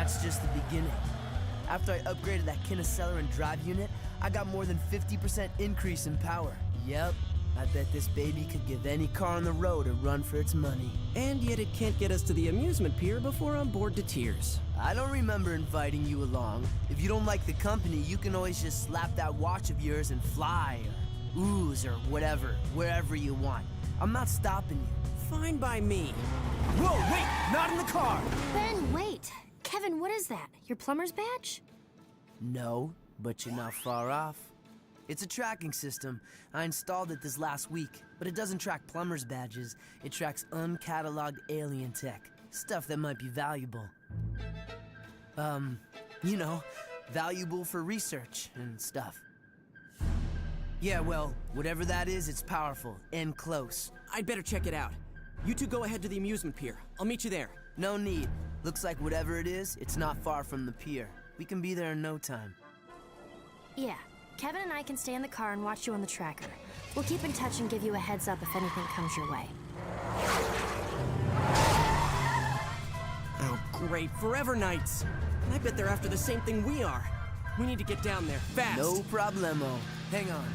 that's just the beginning. After I upgraded that Kinocelerin drive unit, I got more than 50% increase in power. Yep, I bet this baby could give any car on the road a run for its money. And yet it can't get us to the amusement pier before I'm bored to tears. I don't remember inviting you along. If you don't like the company, you can always just slap that watch of yours and fly, or ooze, or whatever, wherever you want. I'm not stopping you. Fine by me. Whoa, wait, not in the car! Ben, wait. Kevin, what is that? Your plumber's badge? No, but you're not far off. It's a tracking system. I installed it this last week, but it doesn't track plumber's badges. It tracks uncatalogued alien tech, stuff that might be valuable. You know, valuable for research and stuff. Yeah, well, whatever that is, it's powerful and close. I'd better check it out. You two go ahead to the amusement pier. I'll meet you there. No need. Looks like whatever it is, it's not far from the pier. We can be there in no time. Yeah. Kevin and I can stay in the car and watch you on the tracker. We'll keep in touch and give you a heads up if anything comes your way. Oh, great. Forever Knights. I bet they're after the same thing we are. We need to get down there, fast. No problemo. Hang on.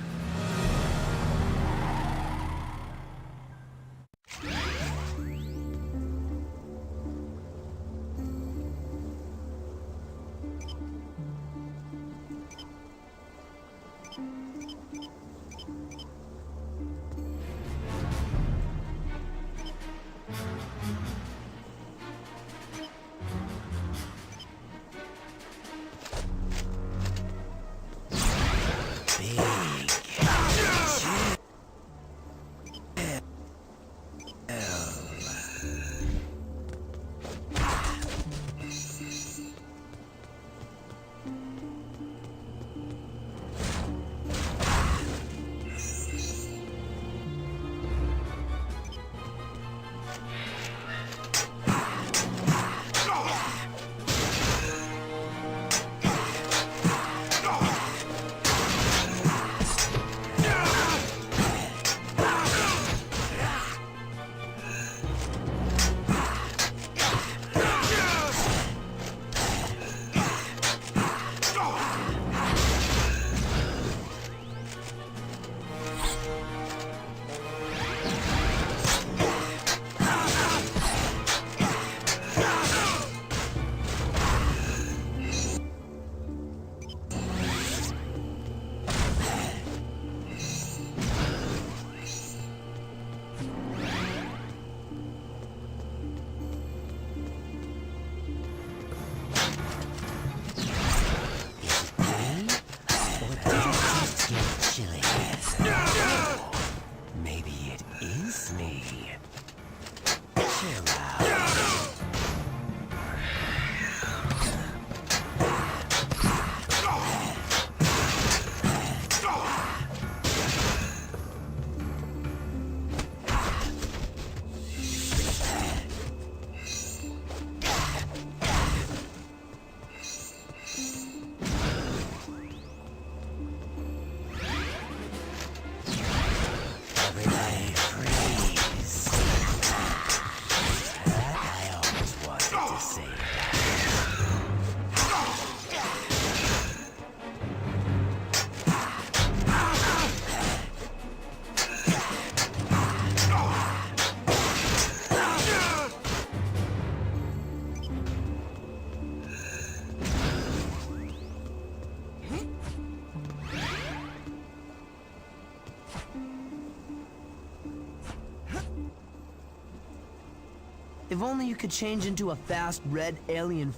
If only you could change into a fast red alien.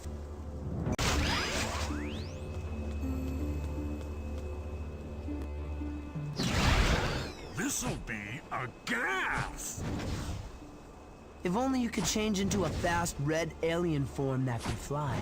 This'll be a gas! If only you could change into a fast red alien form that could fly.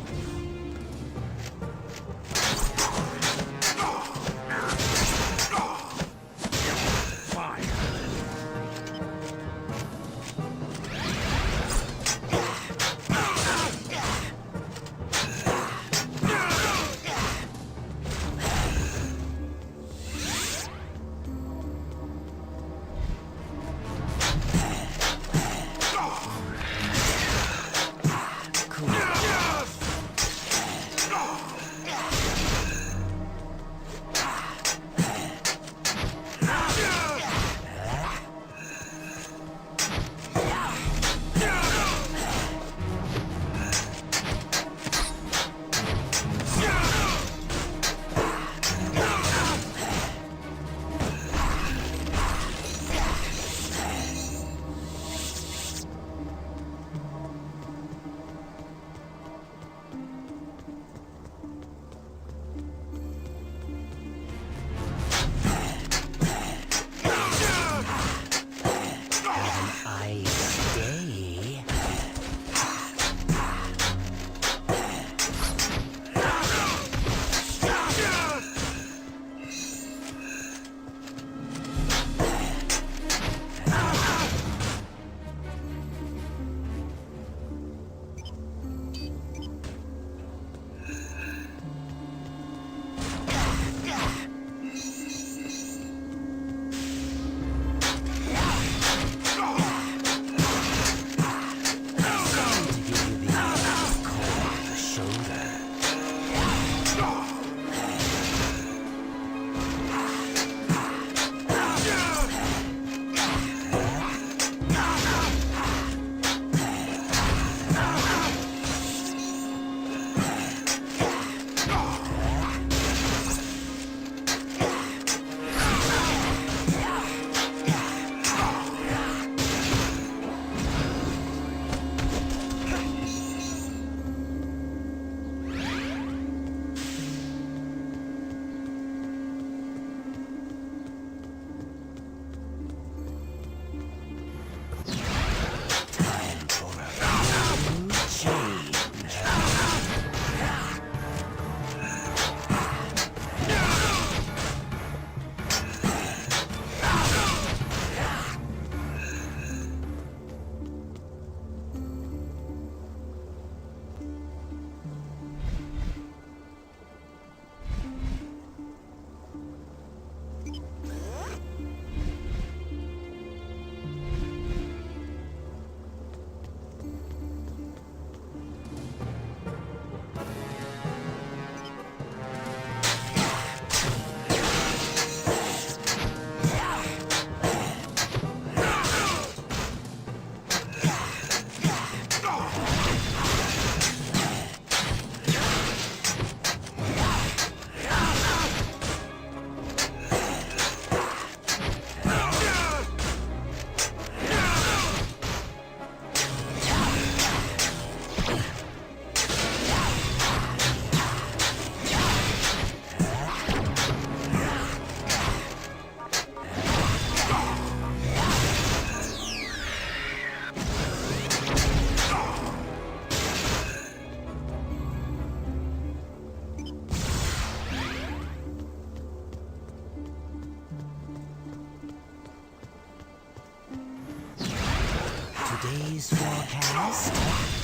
Ice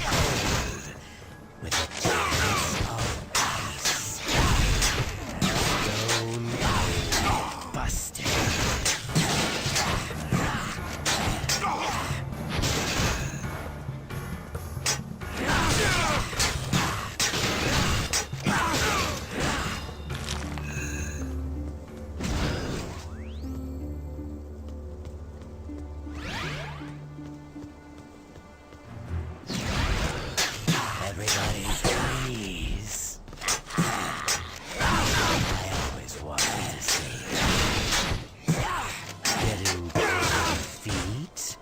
cold with a chance of ice. Stone cold busted. Everybody freeze. I always wanted to see getting cold feet.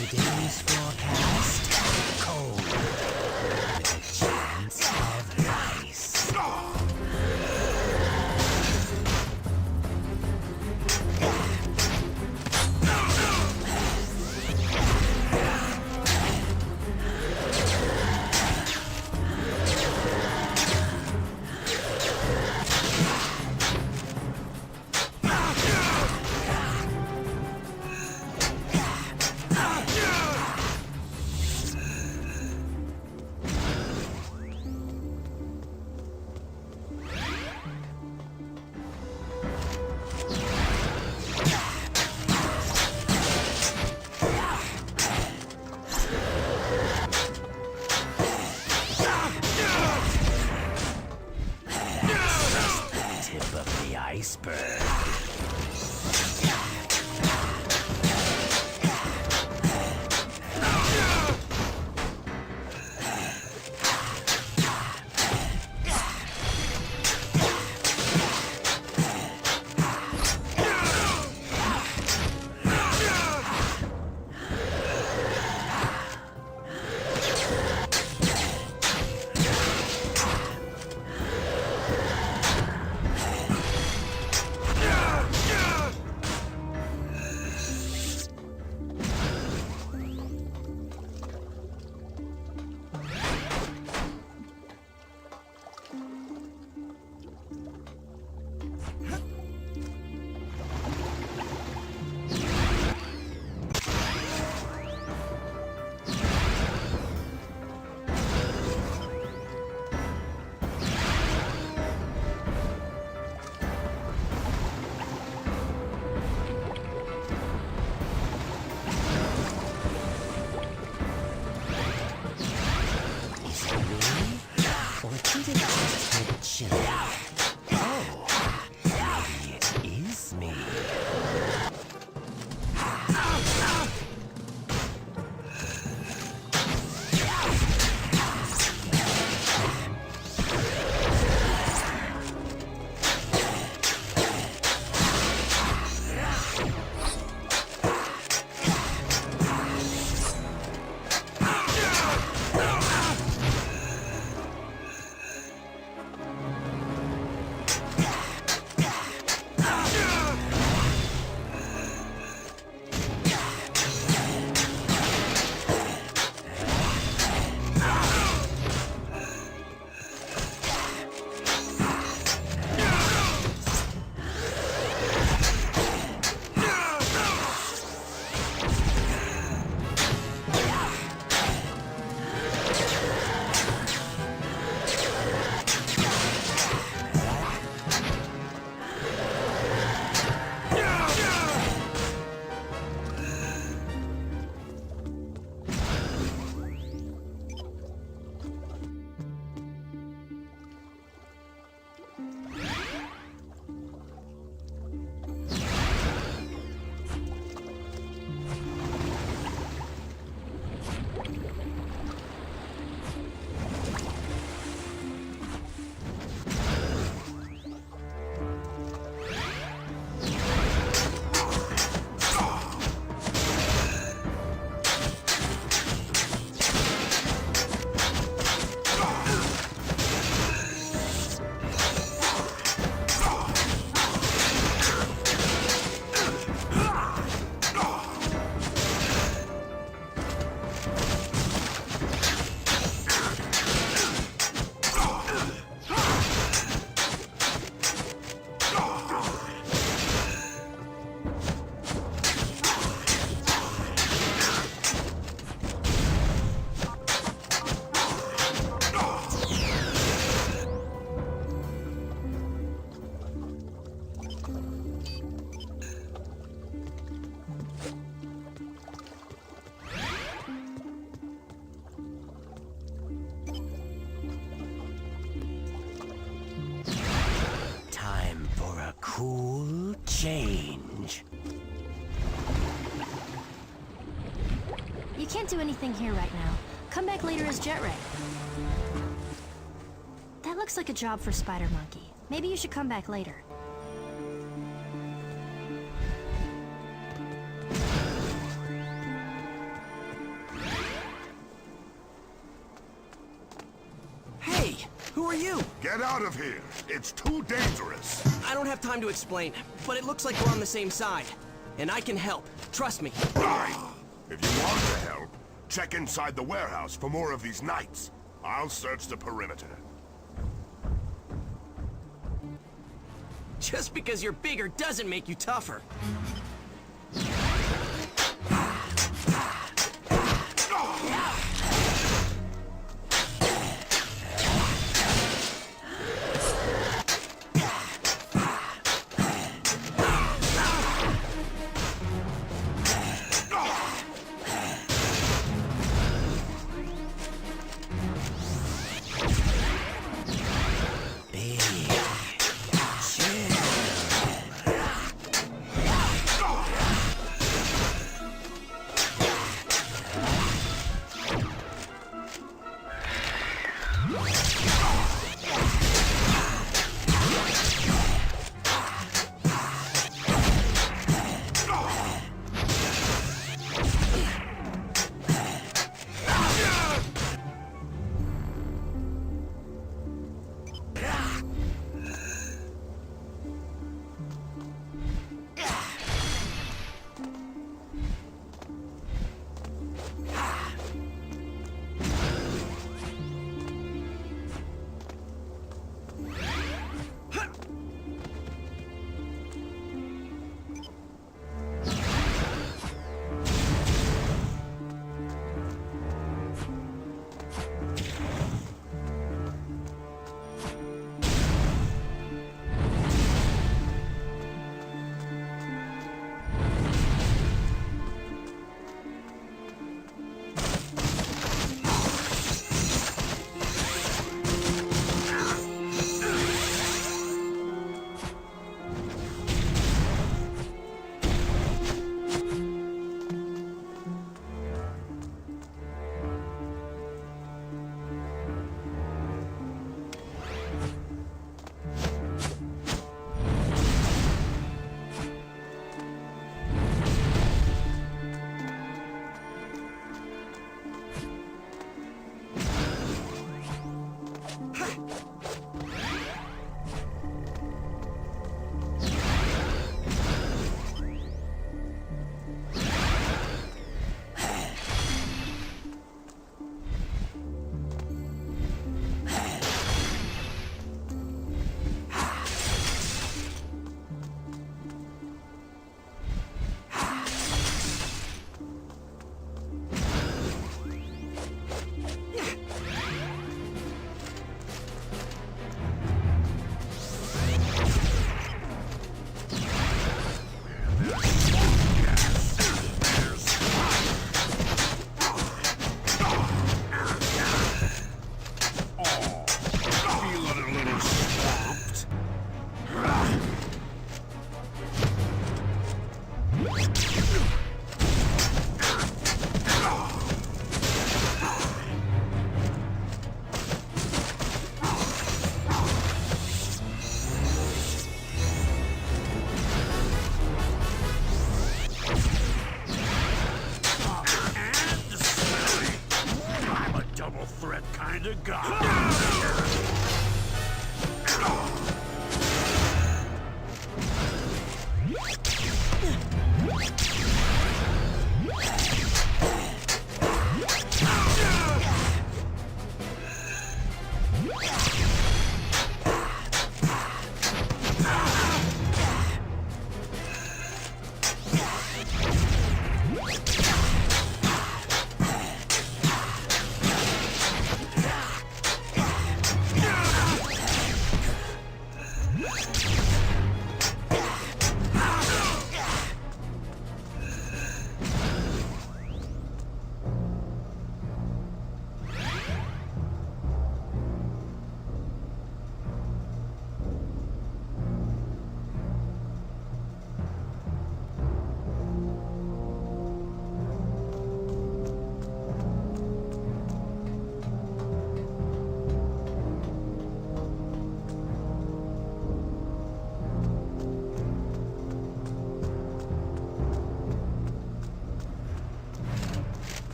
Today's forecast, cold, with a chance of ice. Tip of the iceberg. cool change. You can't do anything here right now. Come back later as Jet Ray. That looks like a job for Spider Monkey. Maybe you should come back later. Hey, who are you? Get out of here. It's too dangerous. I don't have time to explain, but it looks like we're on the same side. And I can help. Trust me. Right. If you want to help, check inside the warehouse for more of these knights. I'll search the perimeter. Just because you're bigger doesn't make you tougher.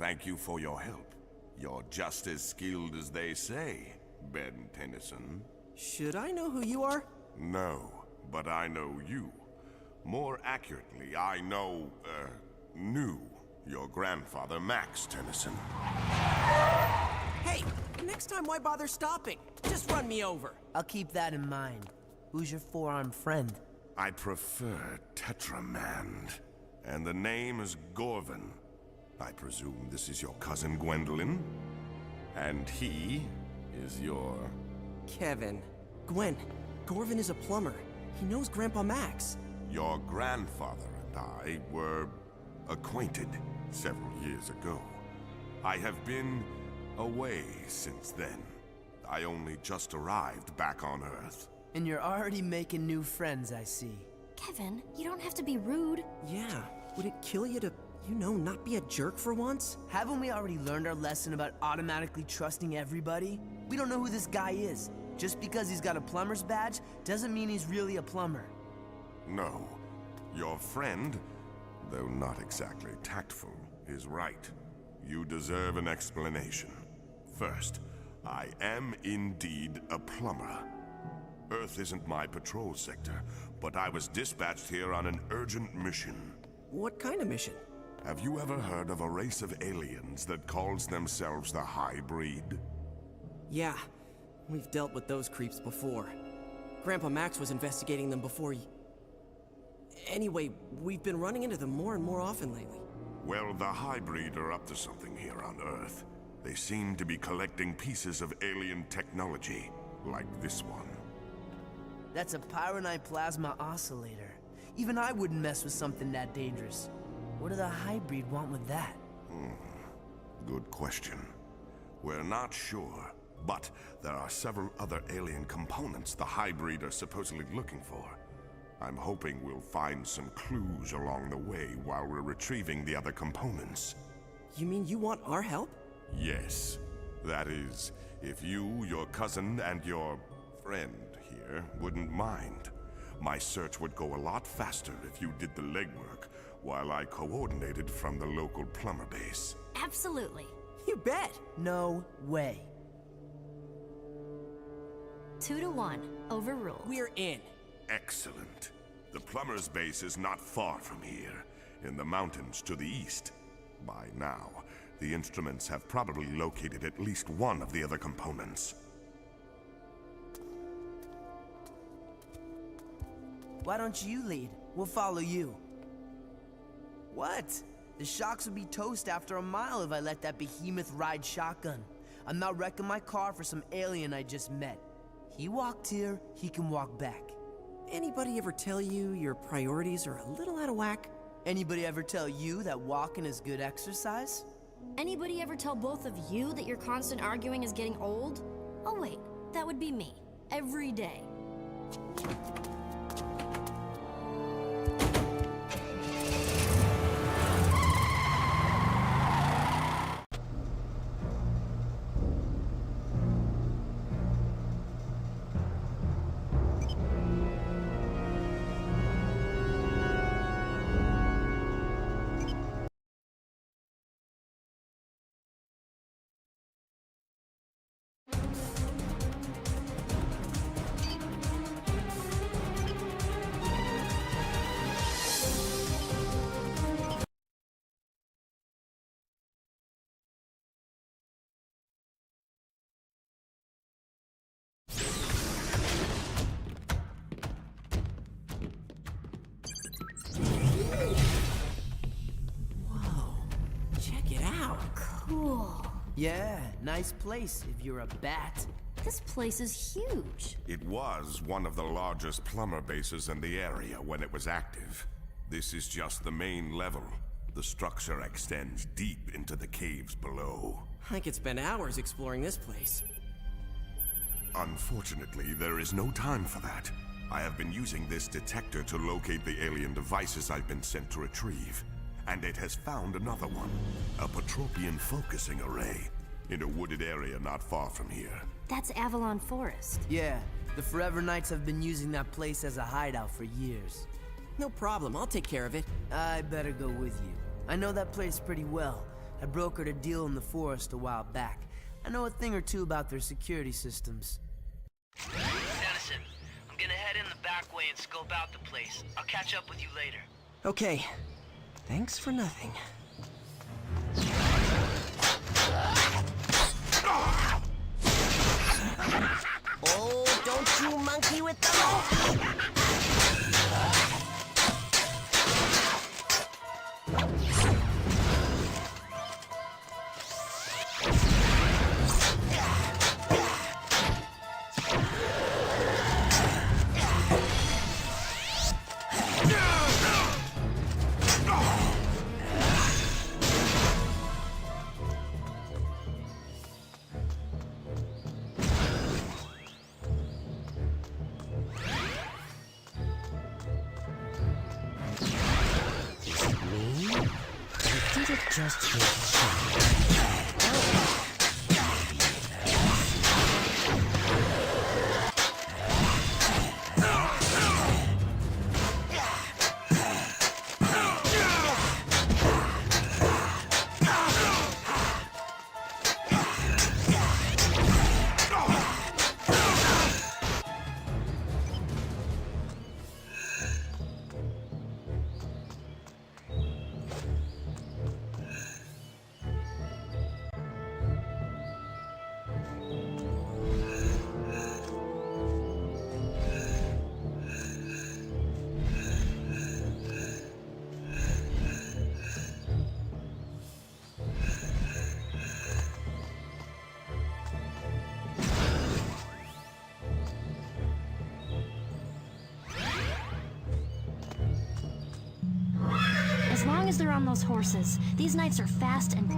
Thank you for your help. You're just as skilled as they say, Ben Tennyson. Should I know who you are? No, but I know you. More accurately, I knew your grandfather, Max Tennyson. Hey, next time why bother stopping? Just run me over. I'll keep that in mind. Who's your four-armed friend? I prefer Tetramand, and the name is Gorvin. I presume this is your cousin Gwendolyn? And he is your... Kevin. Gwen, Gorvin is a plumber. He knows Grandpa Max. Your grandfather and I were acquainted several years ago. I have been away since then. I only just arrived back on Earth. And you're already making new friends, I see. Kevin, you don't have to be rude. Yeah, would it kill you to, not be a jerk for once? Haven't we already learned our lesson about automatically trusting everybody? We don't know who this guy is. Just because he's got a plumber's badge doesn't mean he's really a plumber. No. Your friend, though not exactly tactful, is right. You deserve an explanation. First, I am indeed a plumber. Earth isn't my patrol sector, but I was dispatched here on an urgent mission. What kind of mission? Have you ever heard of a race of aliens that calls themselves the High Breed? Yeah, we've dealt with those creeps before. Grandpa Max was investigating them before Anyway, we've been running into them more and more often lately. Well, the High Breed are up to something here on Earth. They seem to be collecting pieces of alien technology, like this one. That's a Pyronite plasma oscillator. Even I wouldn't mess with something that dangerous. What do the hybrid want with that? Good question. We're not sure, but there are several other alien components the hybrid are supposedly looking for. I'm hoping we'll find some clues along the way while we're retrieving the other components. You mean you want our help? Yes. That is, if you, your cousin, and your friend here wouldn't mind. My search would go a lot faster if you did the legwork, while I coordinated from the local plumber base. Absolutely. You bet. No way. 2-1. Overruled. We're in. Excellent. The plumber's base is not far from here, in the mountains to the east. By now, the instruments have probably located at least one of the other components. Why don't you lead? We'll follow you. What? The shocks would be toast after a mile if I let that behemoth ride shotgun. I'm not wrecking my car for some alien I just met. He walked here, he can walk back. Anybody ever tell you your priorities are a little out of whack? Anybody ever tell you that walking is good exercise? Anybody ever tell both of you that your constant arguing is getting old? Oh wait, that would be me. Every day. Cool. Yeah, nice place if you're a bat. This place is huge. It was one of the largest plumber bases in the area when it was active. This is just the main level. The structure extends deep into the caves below. I could spend hours exploring this place. Unfortunately, there is no time for that. I have been using this detector to locate the alien devices I've been sent to retrieve. And it has found another one, a Patropian focusing array, in a wooded area not far from here. That's Avalon Forest. Yeah, the Forever Knights have been using that place as a hideout for years. No problem, I'll take care of it. I better go with you. I know that place pretty well. I brokered a deal in the forest a while back. I know a thing or two about their security systems. Dennison, I'm gonna head in the back way and scope out the place. I'll catch up with you later. Okay. Thanks for nothing. Oh, don't you monkey with the monkey! Just hit As long as they're on those horses, these knights are fast and...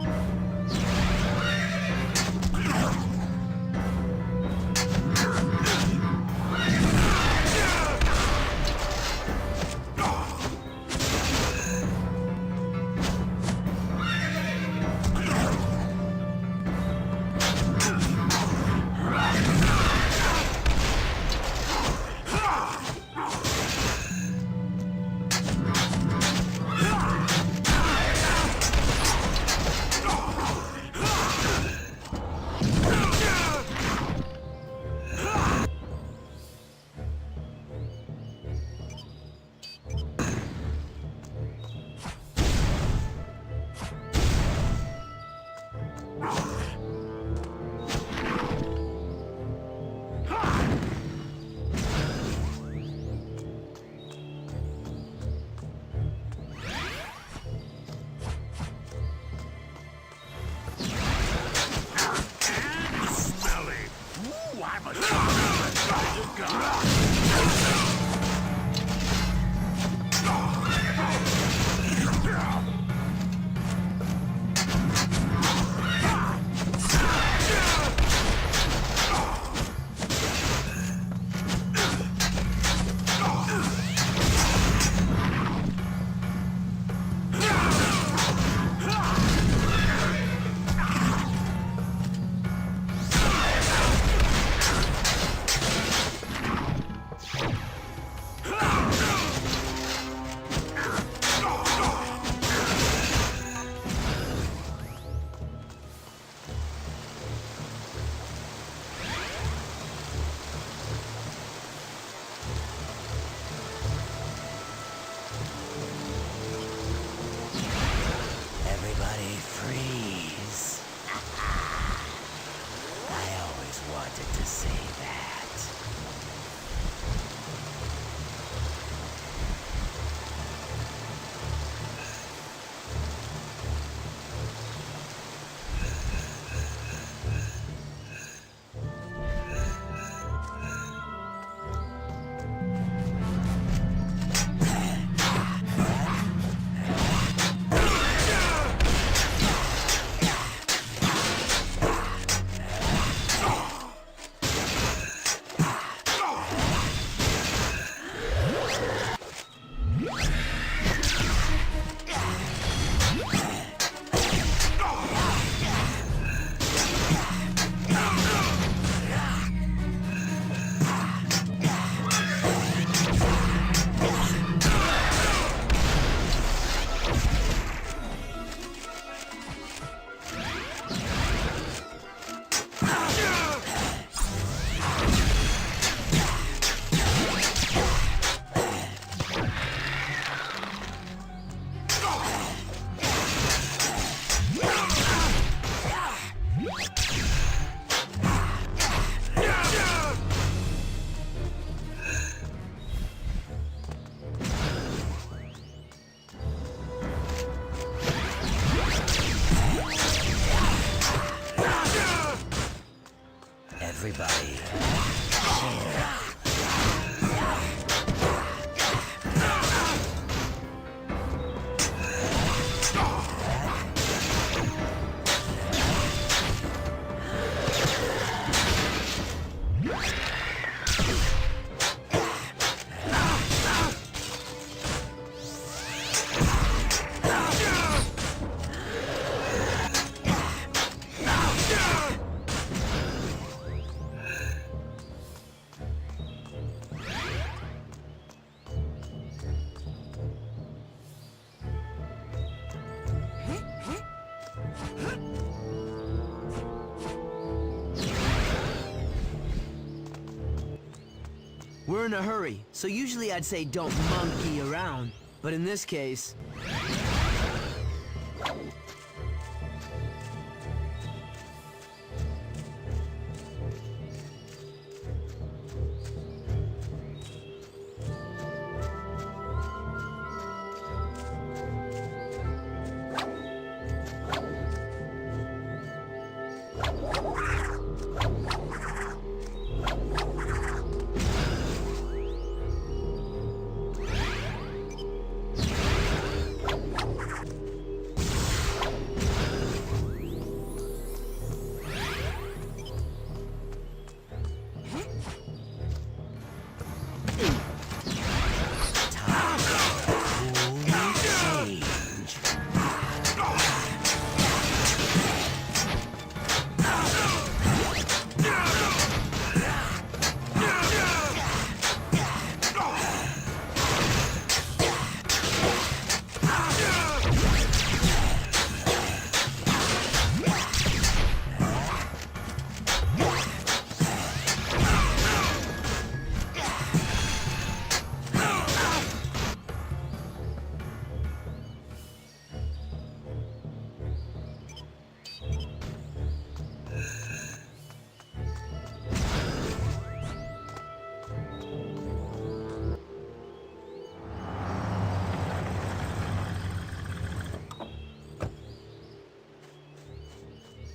Everybody freeze. I always wanted to say that. everybody. We're in a hurry, so usually I'd say don't monkey around. But in this case...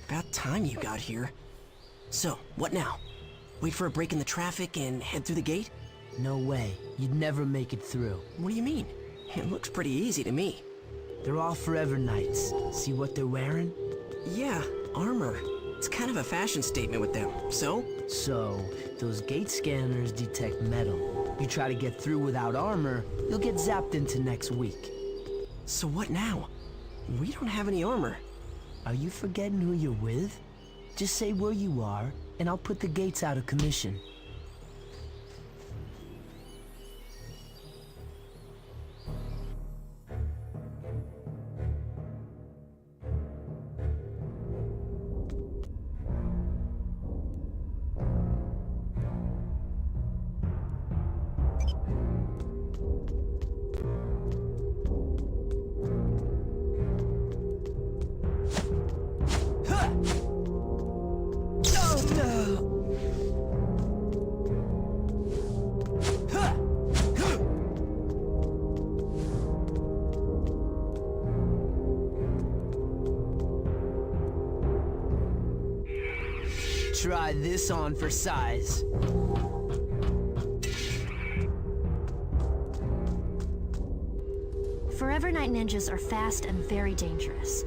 About time you got here. So, what now? Wait for a break in the traffic and head through the gate? No way. You'd never make it through. What do you mean? It looks pretty easy to me. They're all Forever Knights. See what they're wearing? Yeah, armor. It's kind of a fashion statement with them. So? So, those gate scanners detect metal. You try to get through without armor, you'll get zapped into next week. So what now? We don't have any armor. Are you forgetting who you're with? Just say where you are, and I'll put the gates out of commission. Try this on for size. Forever Knight ninjas are fast and very dangerous.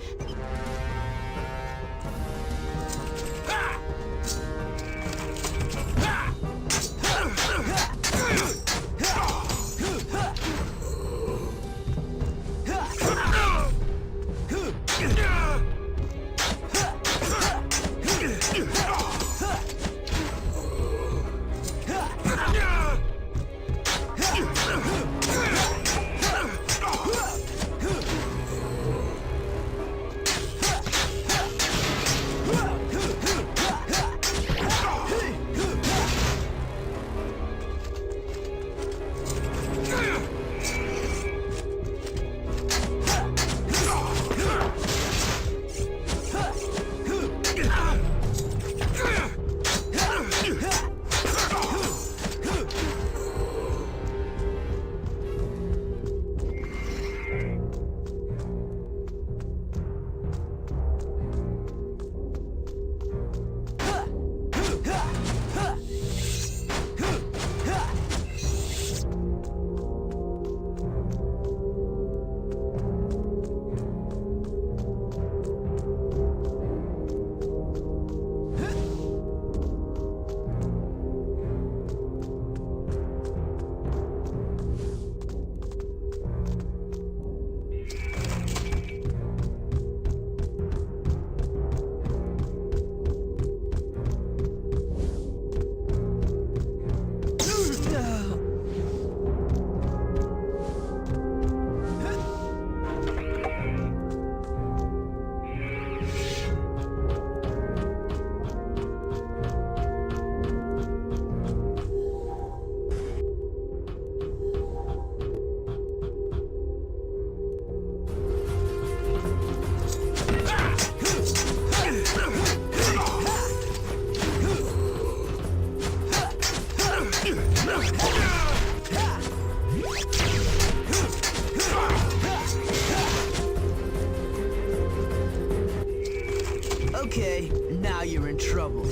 Okay, now you're in trouble.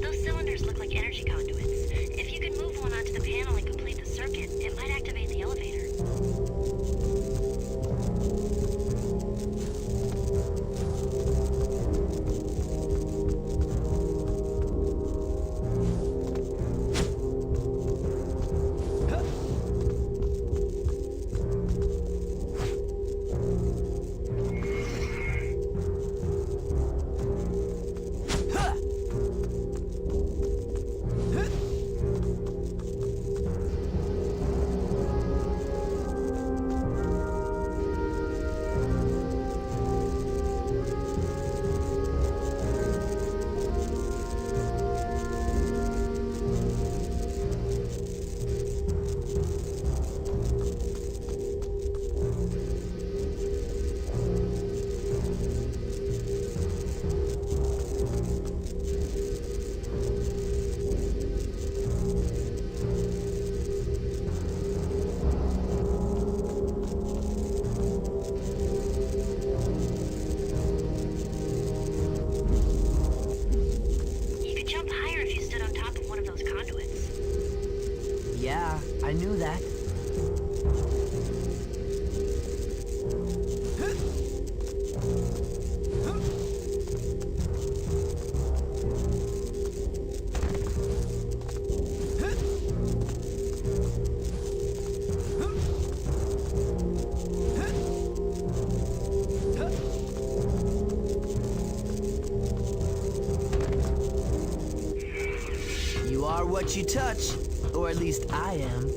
Those cylinders look like energy conduits. If you could move one onto the panel and complete the circuit, it might activate the elevator. You could jump higher if you stood on top of one of those conduits. Yeah, I knew that. You are what you touch, or at least I am.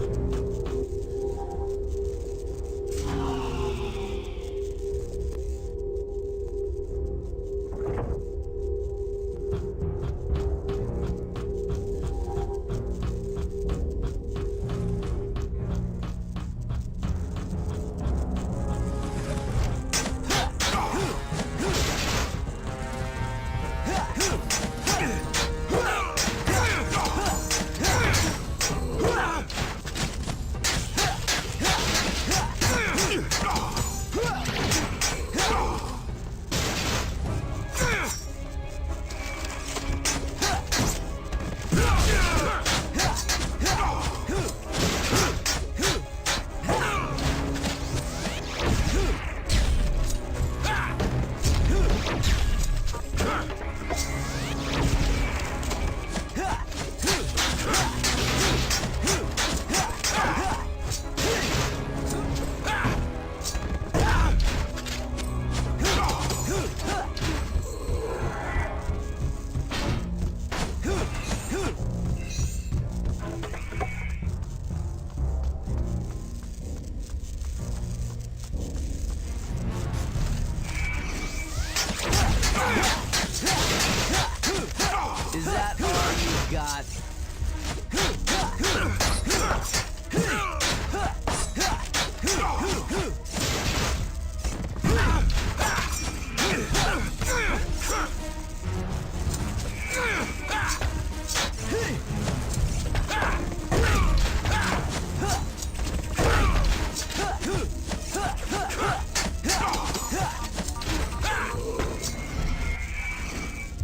Is that all you got?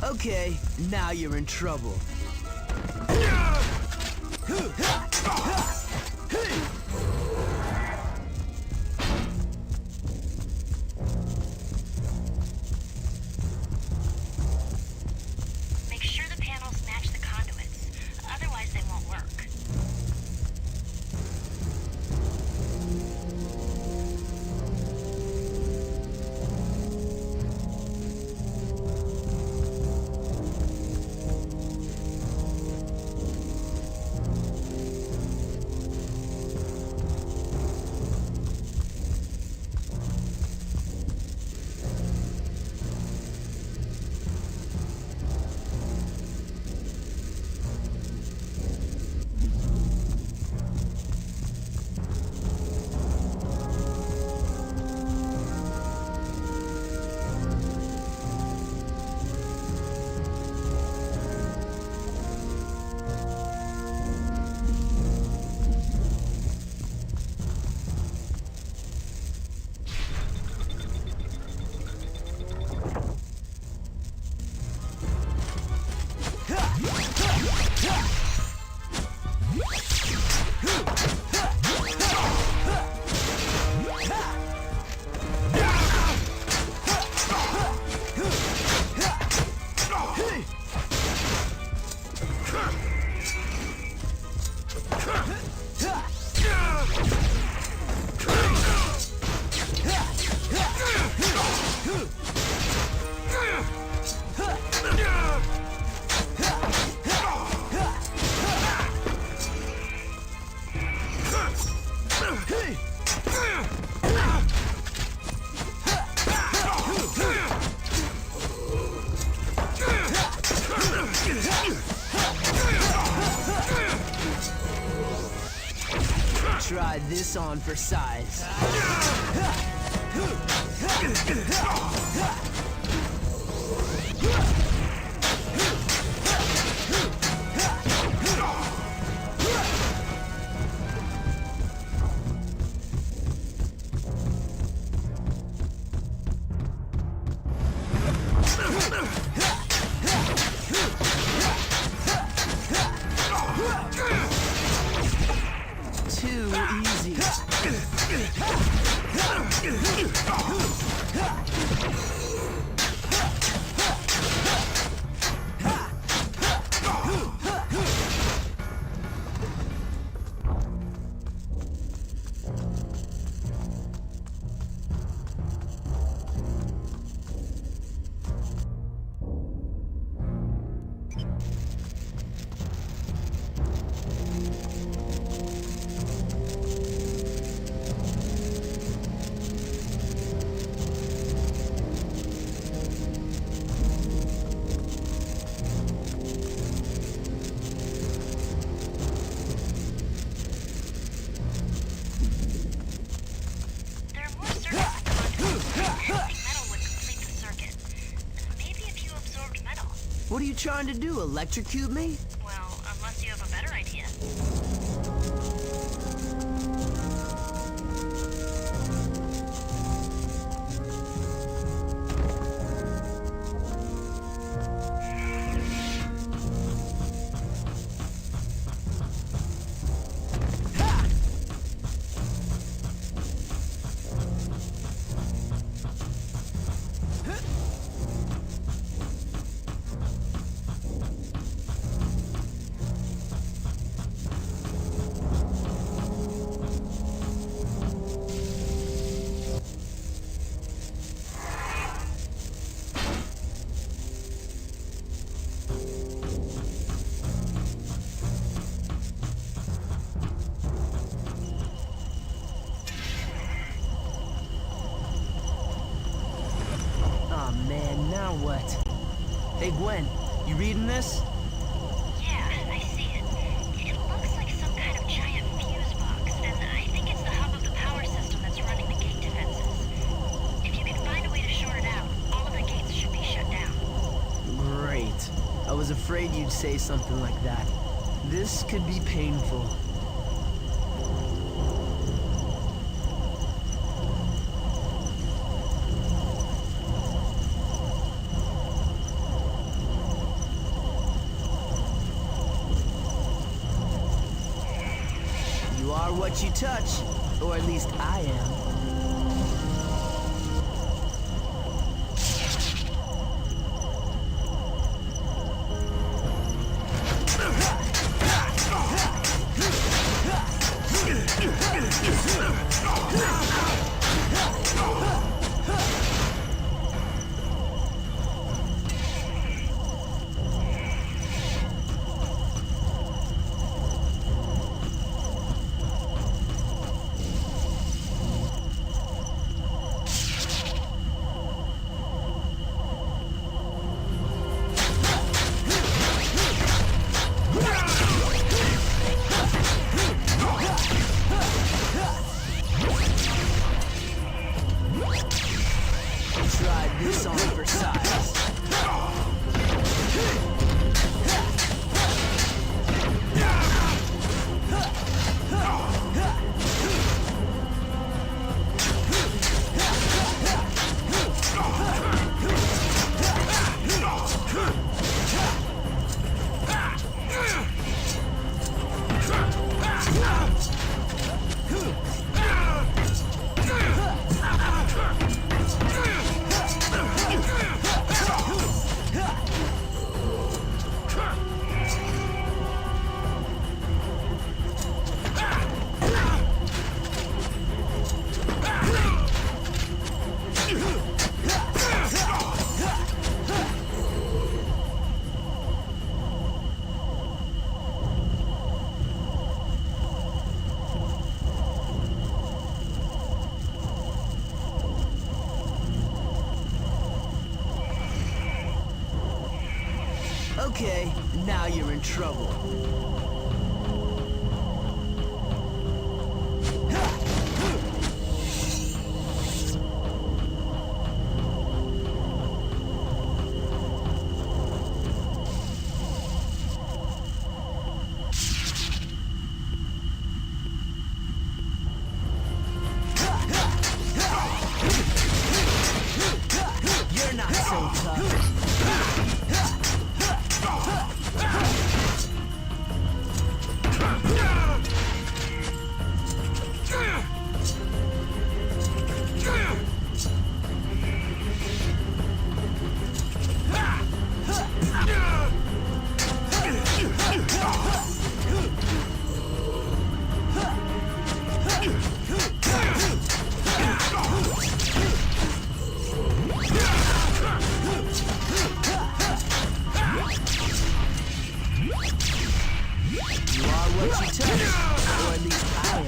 Okay, now you're in trouble. Make sure the panels match the conduits. Otherwise, they won't work. this on for size. Too easy. There are more circuits to I think metal would complete the circuit. Maybe if you absorbed metal. What are you trying to do, electrocute me? Well, unless you have a better idea. Aw, man, now what? Hey, Gwen, you reading this? Yeah, I see it. It looks like some kind of giant fuse box, and I think it's the hub of the power system that's running the gate defenses. If you can find a way to short it out, all of the gates should be shut down. Great. I was afraid you'd say something like that. This could be painful. You are what you touch, or at least I am. Try this on for size. Okay, now you're in trouble. Ha! so tough. You are what you touch, or at least I am.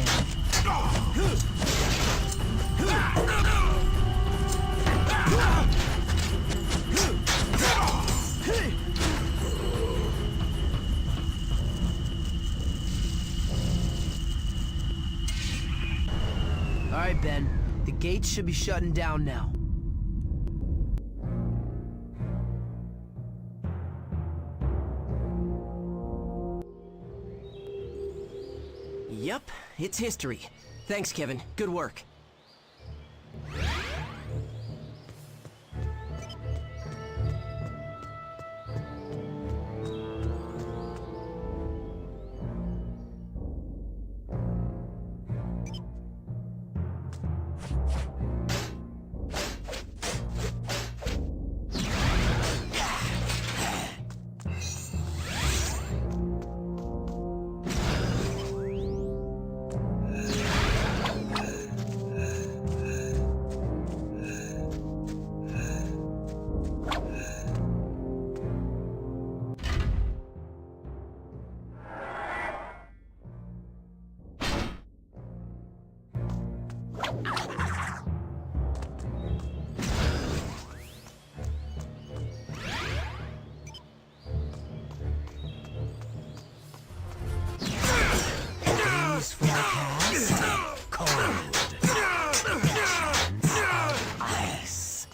All right, Ben. The gates should be shutting down now. Yep, it's history. Thanks, Kevin. Good work. Days from the past, cold, hands of ice.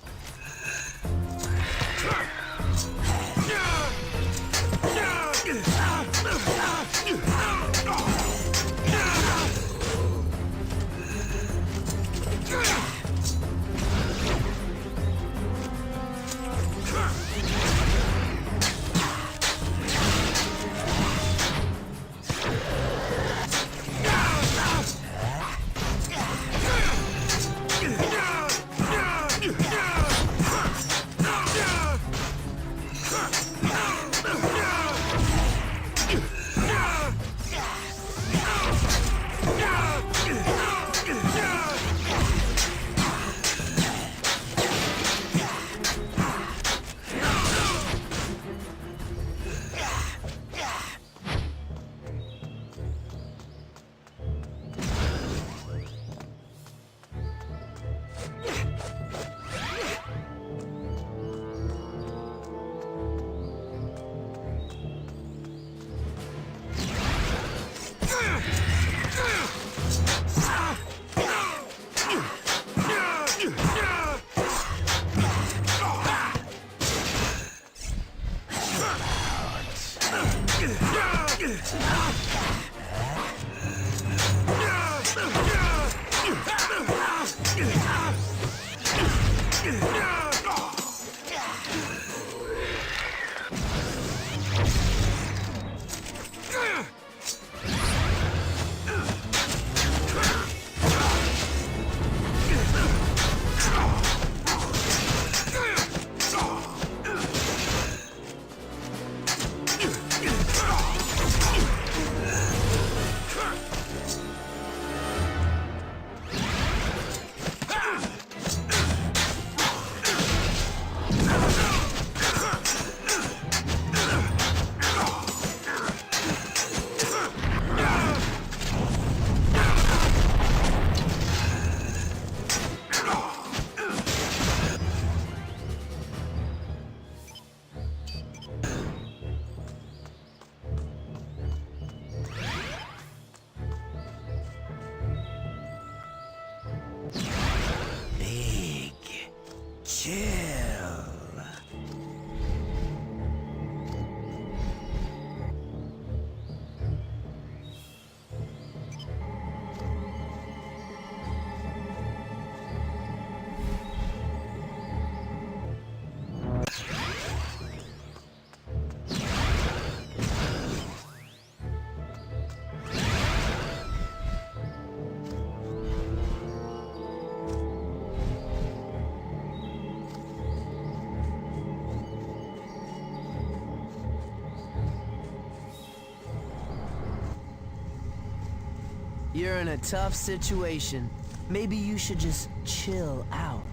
You're in a tough situation. Maybe you should just chill out.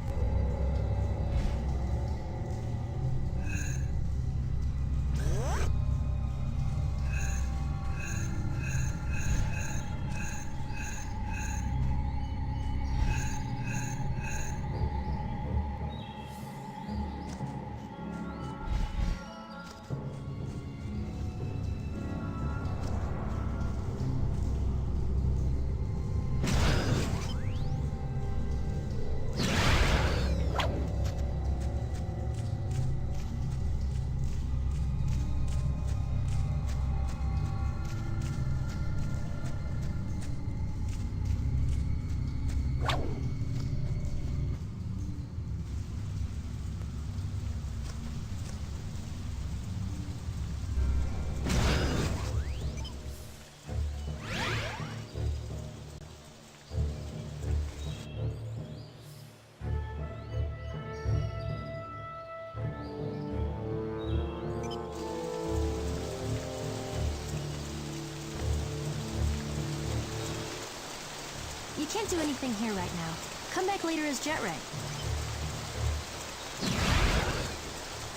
You can't do anything here right now. Come back later as Jet Ray.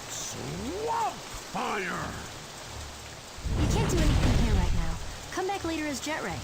Swamp fire! You can't do anything here right now. Come back later as Jet Ray.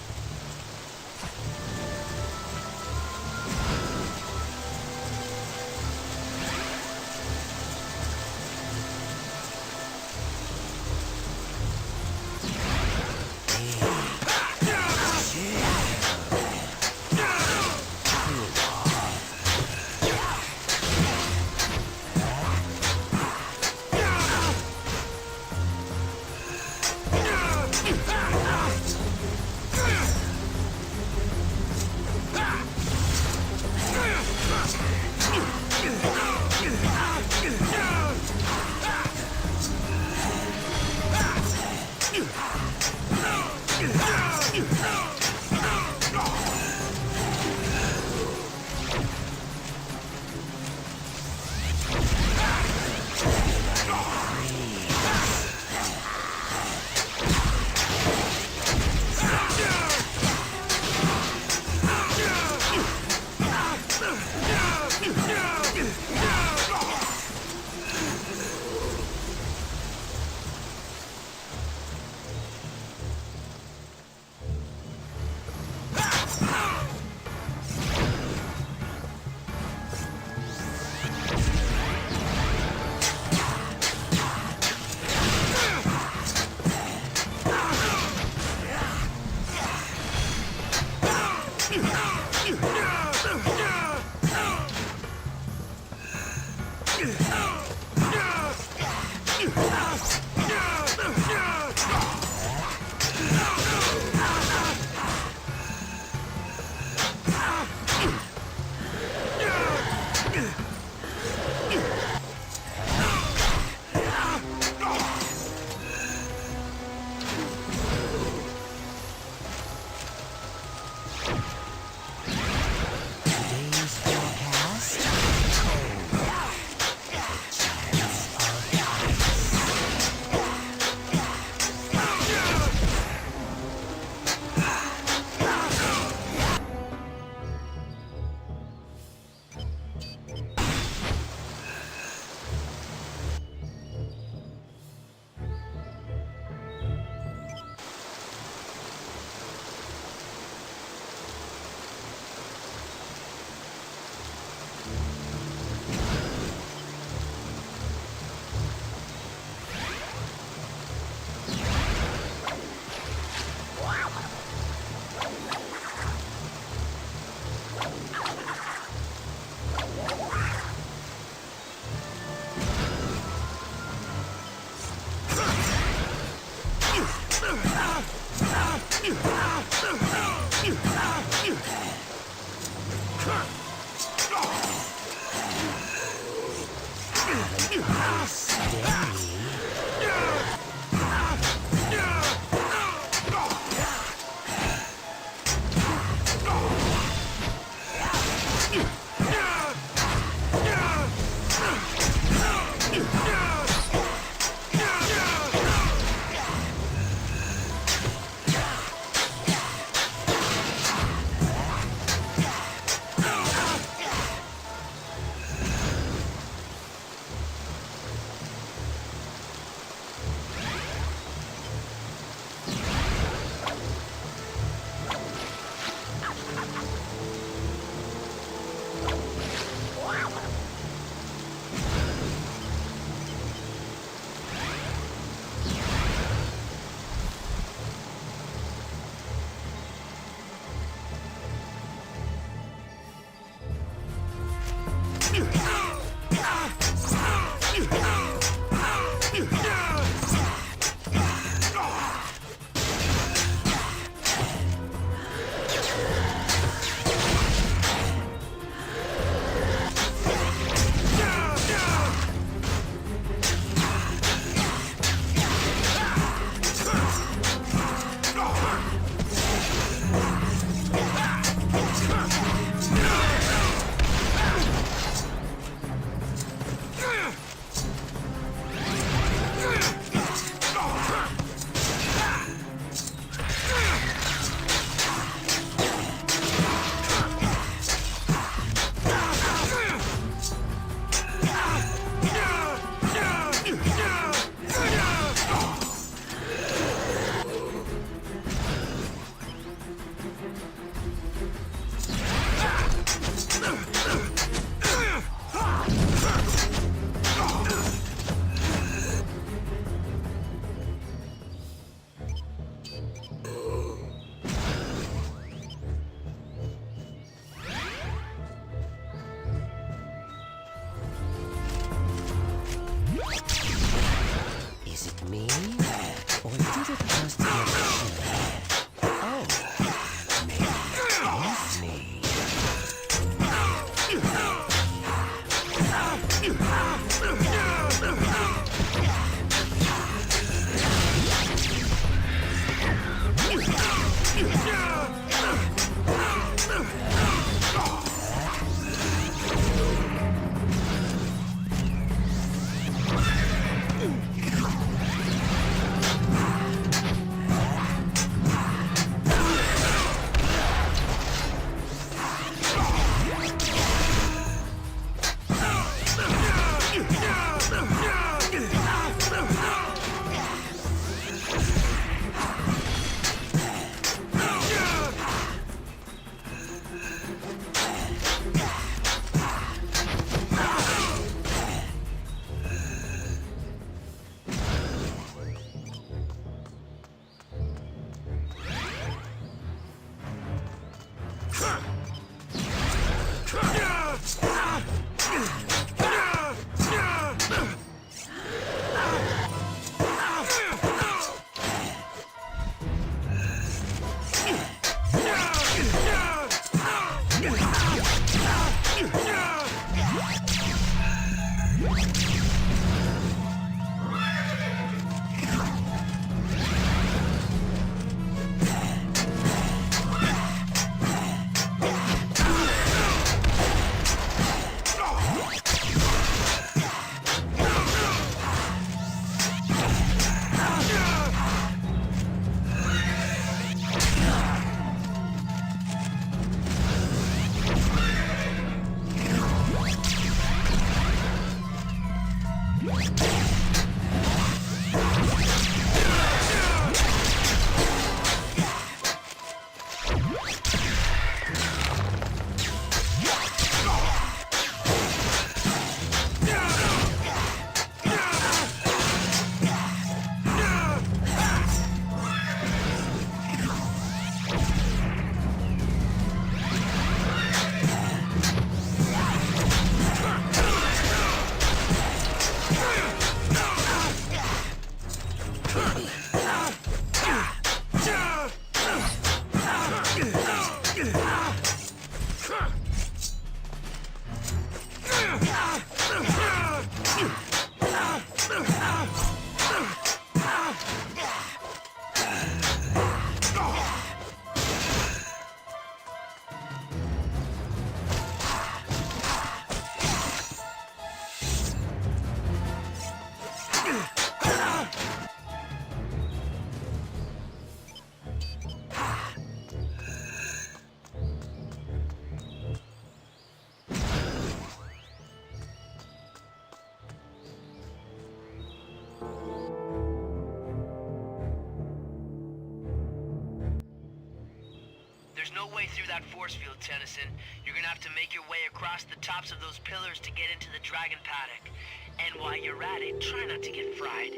There's no way through that force field, Tennyson. You're gonna have to make your way across the tops of those pillars to get into the Dragon Paddock. And while you're at it, try not to get fried.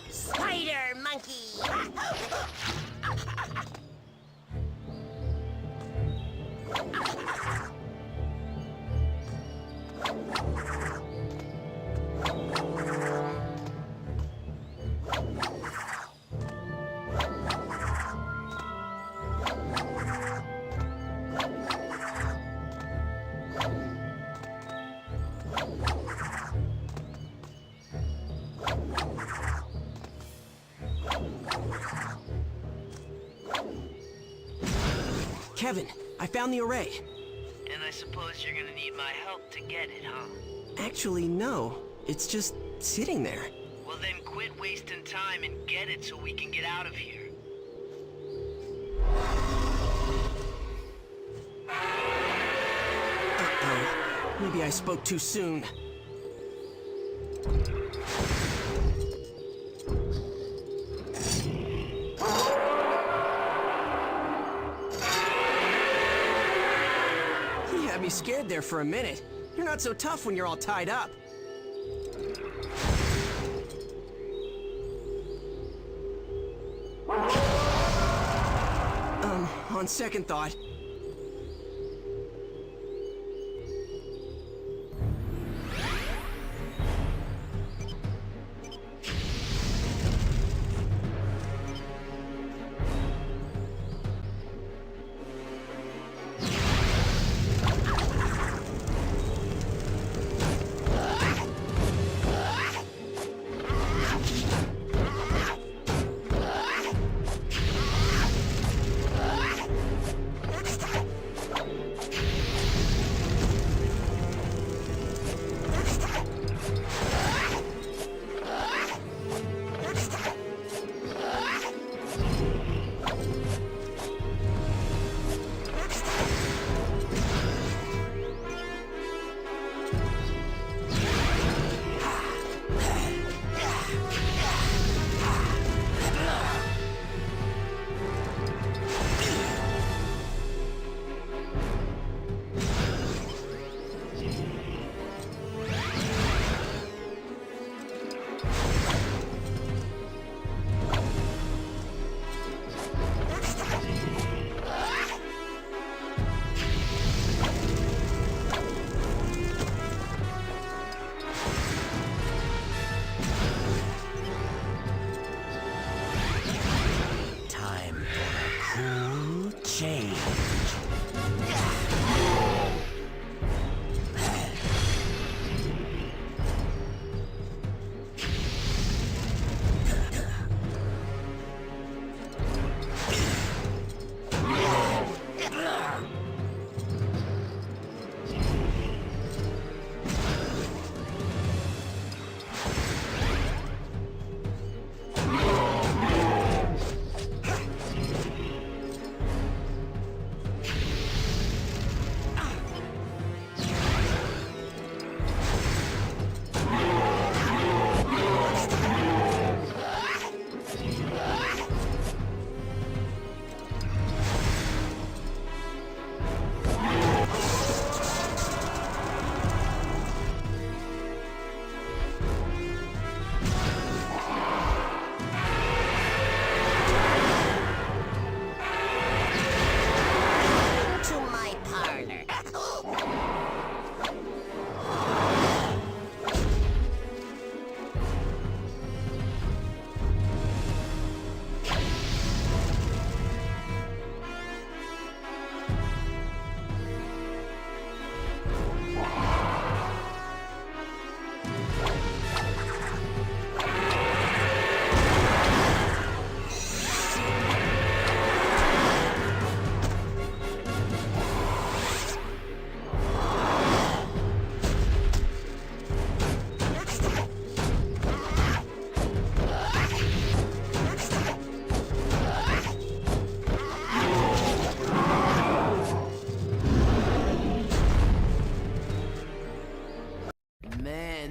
Spider monkey! Kevin, I found the array. And I suppose you're gonna need my help to get it, huh? Actually, no. It's just sitting there. Well then quit wasting time and get it so we can get out of here. Uh-oh. Maybe I spoke too soon. You had me scared there for a minute. You're not so tough when you're all tied up. On second thought,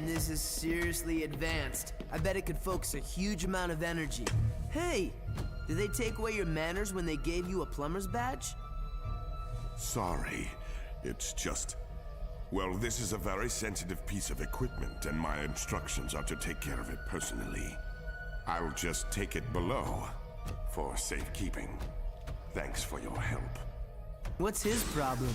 Man, this is seriously advanced. I bet it could focus a huge amount of energy. Hey, did they take away your manners when they gave you a plumber's badge? Sorry, it's just... Well, this is a very sensitive piece of equipment, and my instructions are to take care of it personally. I'll just take it below, for safekeeping. Thanks for your help. What's his problem?